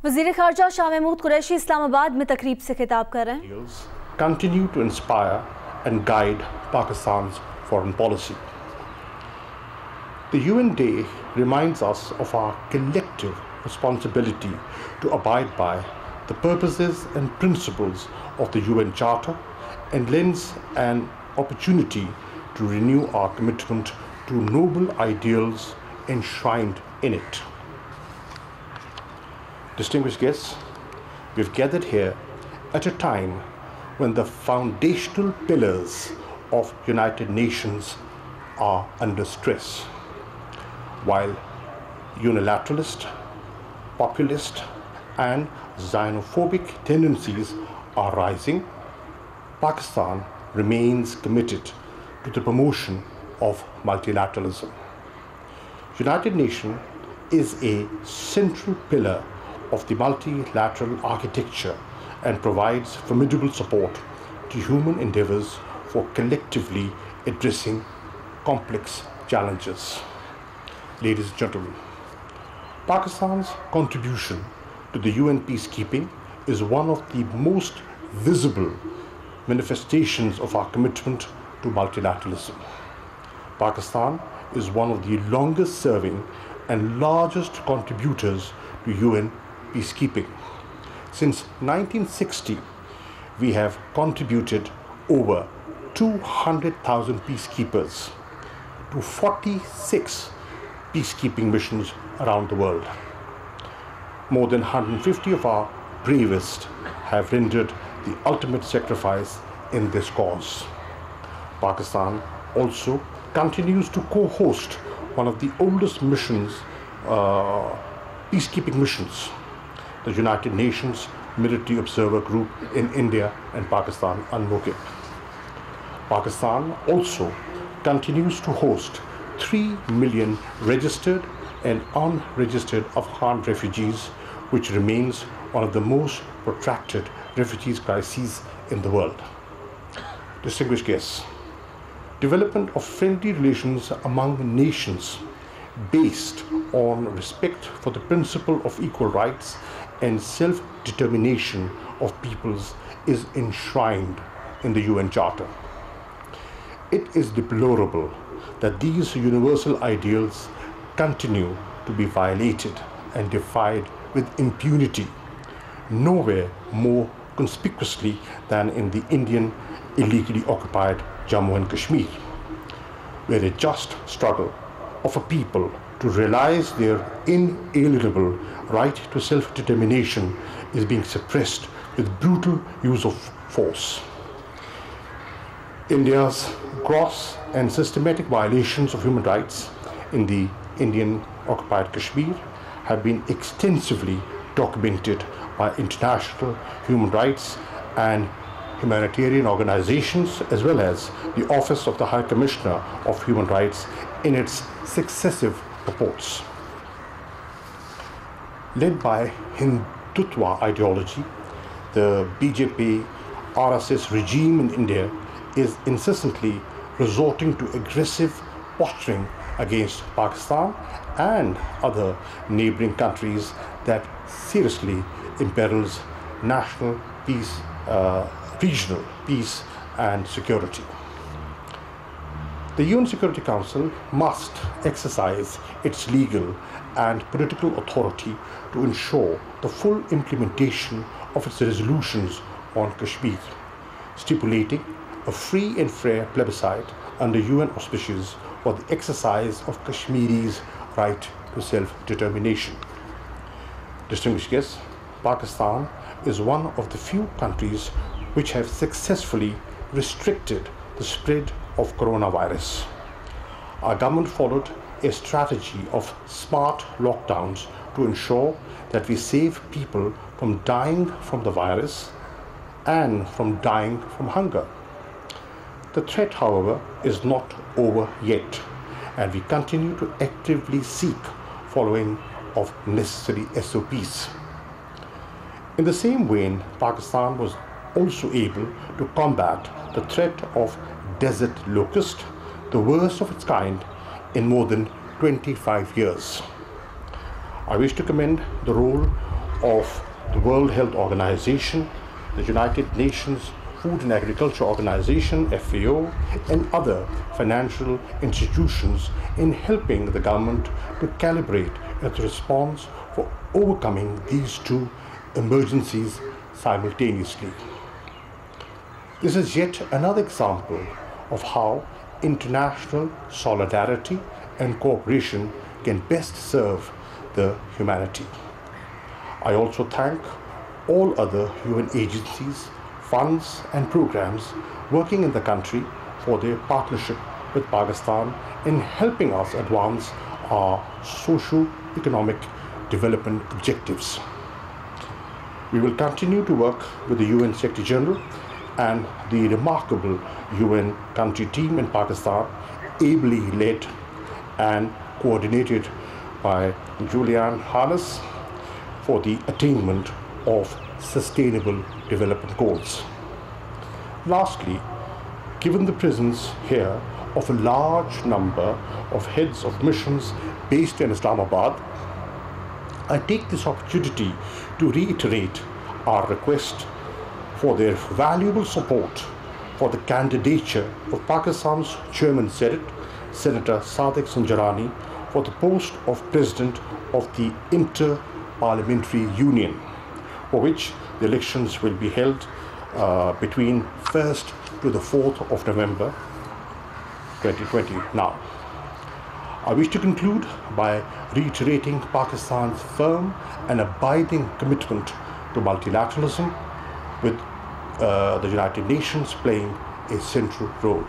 वज़ीर ख़ारजा शाह महमूद कुरैशी इस्लामाबाद में तकरीब से खिताब कर रहे हैं। Continue to inspire and guide Pakistan's foreign policy. The UN Day reminds us of our collective responsibility to abide by the purposes and principles of the UN Charter and lends an opportunity to renew our commitment to noble ideals enshrined in it. Distinguished guests, we've gathered here at a time when the foundational pillars of United Nations are under stress. While unilateralist, populist and xenophobic tendencies are rising, Pakistan remains committed to the promotion of multilateralism. United Nations is a central pillar of the multilateral architecture and provides formidable support to human endeavors for collectively addressing complex challenges. Ladies and gentlemen, Pakistan's contribution to the UN peacekeeping is one of the most visible manifestations of our commitment to multilateralism. Pakistan is one of the longest serving and largest contributors to UN peacekeeping. Since 1960, we have contributed over 200,000 peacekeepers to 46 peacekeeping missions around the world. More than 150 of our bravest have rendered the ultimate sacrifice in this cause. Pakistan also continues to co-host one of the oldest missions, peacekeeping missions, the United Nations Military Observer Group in India and Pakistan, UNMOGIP. Pakistan also continues to host 3 million registered and unregistered Afghan refugees, which remains one of the most protracted refugees crises in the world. Distinguished guests, development of friendly relations among nations based on respect for the principle of equal rights and self-determination of peoples is enshrined in the UN Charter. It is deplorable that these universal ideals continue to be violated and defied with impunity, nowhere more conspicuously than in the Indian illegally occupied Jammu and Kashmir, where a just struggle of a people to realize their inalienable right to self-determination is being suppressed with brutal use of force. India's gross and systematic violations of human rights in the Indian occupied Kashmir have been extensively documented by international human rights and humanitarian organizations, as well as the Office of the High Commissioner of Human Rights in its successive reports. Led by Hindutva ideology, the BJP RSS regime in India is incessantly resorting to aggressive posturing against Pakistan and other neighboring countries that seriously imperils national peace, regional peace and security. The UN Security Council must exercise its legal and political authority to ensure the full implementation of its resolutions on Kashmir, stipulating a free and fair plebiscite under UN auspices for the exercise of Kashmiris' right to self-determination. Distinguished guests, Pakistan is one of the few countries which have successfully restricted the spread of coronavirus. Our government followed a strategy of smart lockdowns to ensure that we save people from dying from the virus and from dying from hunger. The threat, however, is not over yet, and we continue to actively seek following of necessary SOPs. In the same vein, Pakistan was also able to combat the threat of desert locust, the worst of its kind in more than 25 years. I wish to commend the role of the World Health Organization, the United Nations Food and Agriculture Organization, FAO, and other financial institutions in helping the government to calibrate its response for overcoming these two emergencies simultaneously. This is yet another example of how international solidarity and cooperation can best serve the humanity. I also thank all other UN agencies, funds and programs working in the country for their partnership with Pakistan in helping us advance our socio-economic development objectives. We will continue to work with the UN Secretary General and the remarkable UN country team in Pakistan, ably led and coordinated by Julian Harness, for the attainment of Sustainable Development Goals. Lastly, given the presence here of a large number of heads of missions based in Islamabad, I take this opportunity to reiterate our request for their valuable support for the candidature of Pakistan's Chairman Senate, Senator Sadiq Sanjarani, for the post of President of the Inter-Parliamentary Union, for which the elections will be held between 1st to the 4th of November 2020 now. I wish to conclude by reiterating Pakistan's firm and abiding commitment to multilateralism, with the United Nations playing a central role.